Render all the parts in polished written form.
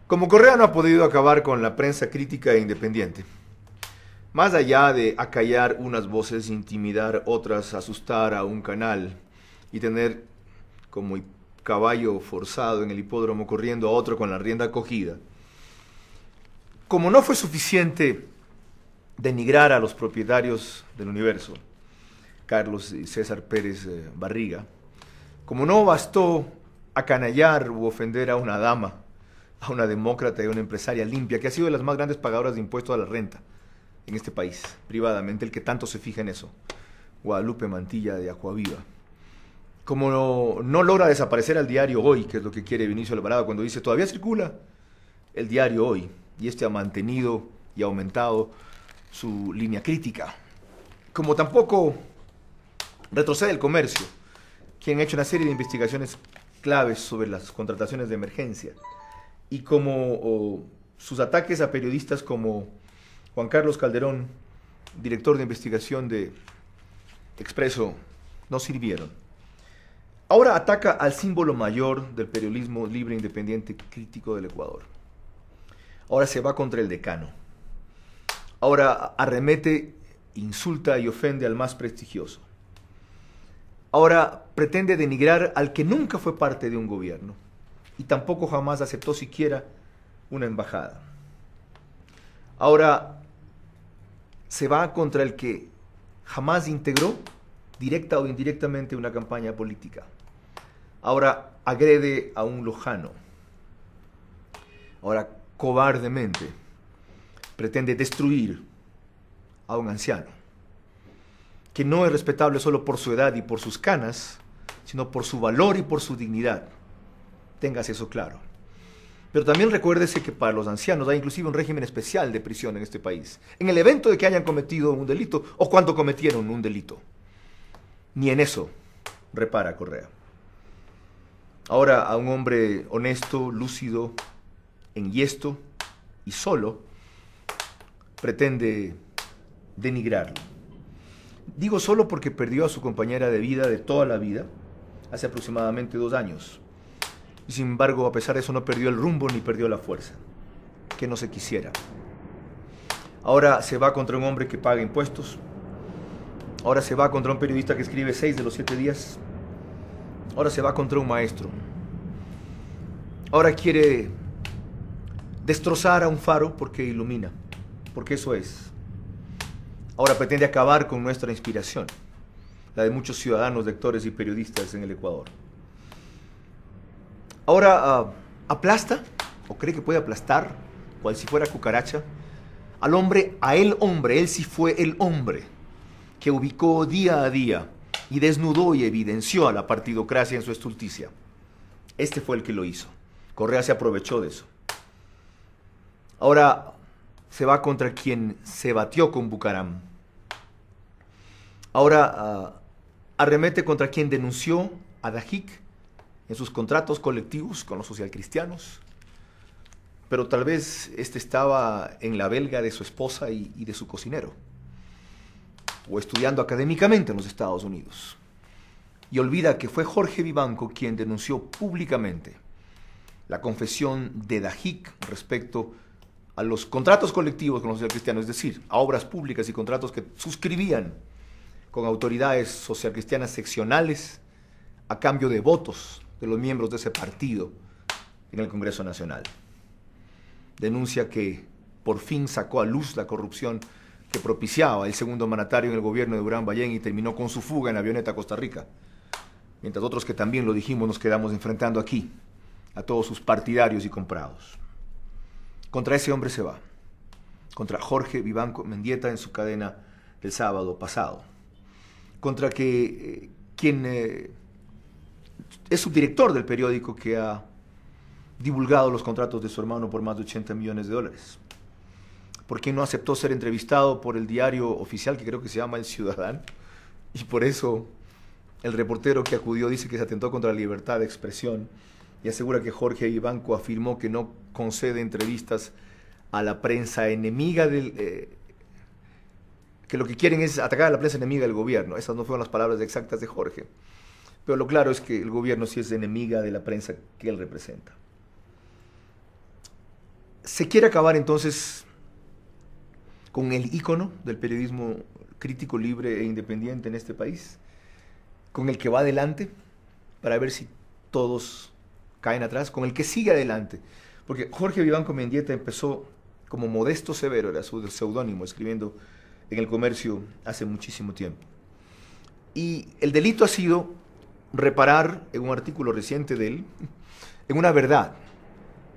Como Correa no ha podido acabar con la prensa crítica e independiente, más allá de acallar unas voces, intimidar otras, asustar a un canal y tener como caballo forzado en el hipódromo corriendo a otro con la rienda cogida, como no fue suficiente denigrar a los propietarios del Universo, Carlos y César Pérez Barriga, como no bastó acanallar u ofender a una dama, a una demócrata y a una empresaria limpia, que ha sido de las más grandes pagadoras de impuestos a la renta en este país, privadamente, el que tanto se fija en eso, Guadalupe Mantilla de Acuaviva. Como no logra desaparecer al diario Hoy, que es lo que quiere Vinicio Alvarado cuando dice, todavía circula el diario Hoy, y este ha mantenido y aumentado su línea crítica. Como tampoco retrocede el Comercio, quien ha hecho una serie de investigaciones claves sobre las contrataciones de emergencia, y como sus ataques a periodistas como Juan Carlos Calderón, director de investigación de Expreso, no sirvieron. Ahora ataca al símbolo mayor del periodismo libre, independiente, crítico del Ecuador. Ahora se va contra el decano. Ahora arremete, insulta y ofende al más prestigioso. Ahora pretende denigrar al que nunca fue parte de un gobierno y tampoco jamás aceptó siquiera una embajada. Ahora se va contra el que jamás integró, directa o indirectamente, una campaña política. Ahora agrede a un lojano. Ahora cobardemente pretende destruir a un anciano, que no es respetable solo por su edad y por sus canas, sino por su valor y por su dignidad. Téngase eso claro. Pero también recuérdese que para los ancianos hay inclusive un régimen especial de prisión en este país, en el evento de que hayan cometido un delito o cuando cometieron un delito. Ni en eso repara Correa. Ahora a un hombre honesto, lúcido, enhiesto y solo, pretende denigrarlo. Digo solo porque perdió a su compañera de vida de toda la vida hace aproximadamente 2 años. Y sin embargo, a pesar de eso, no perdió el rumbo ni perdió la fuerza, que no se quisiera. Ahora se va contra un hombre que paga impuestos. Ahora se va contra un periodista que escribe 6 de los 7 días. Ahora se va contra un maestro. Ahora quiere destrozar a un faro porque ilumina, porque eso es. Ahora pretende acabar con nuestra inspiración, la de muchos ciudadanos, lectores y periodistas en el Ecuador. Ahora aplasta, o cree que puede aplastar, cual si fuera cucaracha, al hombre, él sí fue el hombre, que ubicó día a día y desnudó y evidenció a la partidocracia en su estulticia. Este fue el que lo hizo. Correa se aprovechó de eso. Ahora se va contra quien se batió con Bucaram. Ahora arremete contra quien denunció a Dajic en sus contratos colectivos con los socialcristianos, pero tal vez este estaba en la belga de su esposa y de su cocinero, o estudiando académicamente en los Estados Unidos, y olvida que fue Jorge Vivanco quien denunció públicamente la confesión de Dajic respecto a los contratos colectivos con los socialcristianos, es decir, a obras públicas y contratos que suscribían con autoridades socialcristianas seccionales a cambio de votos de los miembros de ese partido en el Congreso Nacional. Denuncia que por fin sacó a luz la corrupción que propiciaba el segundo mandatario en el gobierno de Durán Ballén y terminó con su fuga en avioneta a Costa Rica. Mientras otros que también lo dijimos nos quedamos enfrentando aquí a todos sus partidarios y comprados. Contra ese hombre se va. Contra Jorge Vivanco Mendieta en su cadena del sábado pasado. Contra quien es subdirector del periódico que ha divulgado los contratos de su hermano por más de 80 millones de dólares. Por quien no aceptó ser entrevistado por el diario oficial, que creo que se llama El Ciudadano, y por eso el reportero que acudió dice que se atentó contra la libertad de expresión y asegura que Jorge Vivanco afirmó que no concede entrevistas a la prensa enemiga del... que lo que quieren es atacar a la prensa enemiga del gobierno. Esas no fueron las palabras exactas de Jorge. Pero lo claro es que el gobierno sí es enemiga de la prensa que él representa. Se quiere acabar entonces con el ícono del periodismo crítico, libre e independiente en este país, con el que va adelante para ver si todos caen atrás, con el que sigue adelante. Porque Jorge Vivanco Mendieta empezó como Modesto Severo, era su seudónimo, escribiendo en El Comercio hace muchísimo tiempo. Y el delito ha sido reparar, en un artículo reciente de él, en una verdad,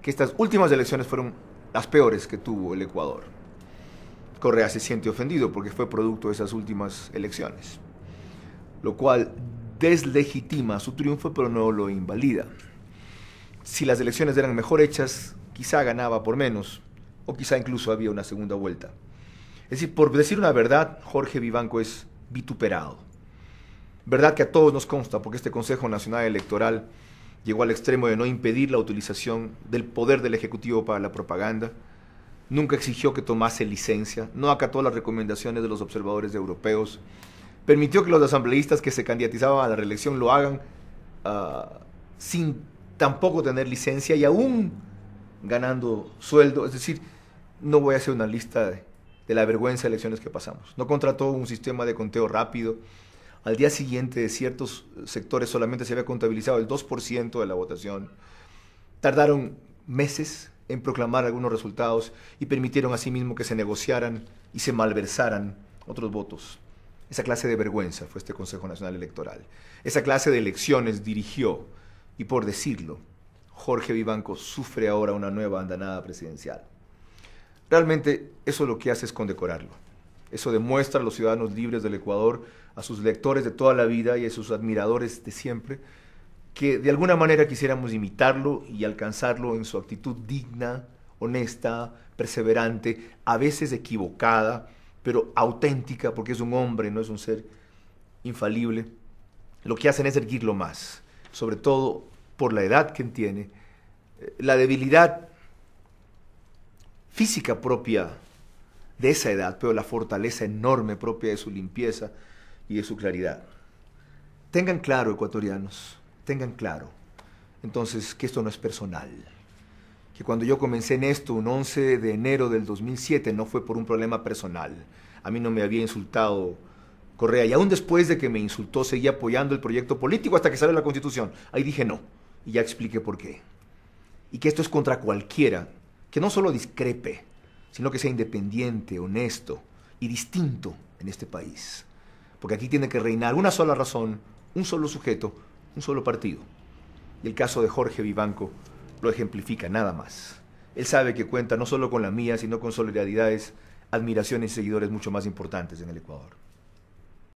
que estas últimas elecciones fueron las peores que tuvo el Ecuador. Correa se siente ofendido porque fue producto de esas últimas elecciones, lo cual deslegitima su triunfo, pero no lo invalida. Si las elecciones eran mejor hechas, quizá ganaba por menos, o quizá incluso había una segunda vuelta. Es decir, por decir una verdad, Jorge Vivanco es vituperado. Verdad que a todos nos consta, porque este Consejo Nacional Electoral llegó al extremo de no impedir la utilización del poder del Ejecutivo para la propaganda, nunca exigió que tomase licencia, no acató las recomendaciones de los observadores europeos, permitió que los asambleístas que se candidatizaban a la reelección lo hagan sin tampoco tener licencia y aún ganando sueldo. Es decir, no voy a hacer una lista de la vergüenza de elecciones que pasamos. No contrató un sistema de conteo rápido. Al día siguiente de ciertos sectores solamente se había contabilizado el 2% de la votación. Tardaron meses en proclamar algunos resultados y permitieron asimismo que se negociaran y se malversaran otros votos. Esa clase de vergüenza fue este Consejo Nacional Electoral. Esa clase de elecciones dirigió, y por decirlo, Jorge Vivanco sufre ahora una nueva andanada presidencial. Realmente eso lo que hace es condecorarlo. Eso demuestra a los ciudadanos libres del Ecuador, a sus lectores de toda la vida y a sus admiradores de siempre, que de alguna manera quisiéramos imitarlo y alcanzarlo en su actitud digna, honesta, perseverante, a veces equivocada, pero auténtica, porque es un hombre, no es un ser infalible. Lo que hacen es erguirlo más, sobre todo por la edad que tiene, la debilidad física propia de esa edad, pero la fortaleza enorme propia de su limpieza y de su claridad. Tengan claro, ecuatorianos, tengan claro, entonces, que esto no es personal, que cuando yo comencé en esto, un 11 de enero del 2007, no fue por un problema personal. A mí no me había insultado Correa, y aún después de que me insultó, seguía apoyando el proyecto político hasta que salió la Constitución. Ahí dije no, y ya expliqué por qué. Y que esto es contra cualquiera que no solo discrepe, sino que sea independiente, honesto y distinto en este país. Porque aquí tiene que reinar una sola razón, un solo sujeto, un solo partido. Y el caso de Jorge Vivanco lo ejemplifica nada más. Él sabe que cuenta no solo con la mía, sino con solidaridades, admiraciones y seguidores mucho más importantes en el Ecuador.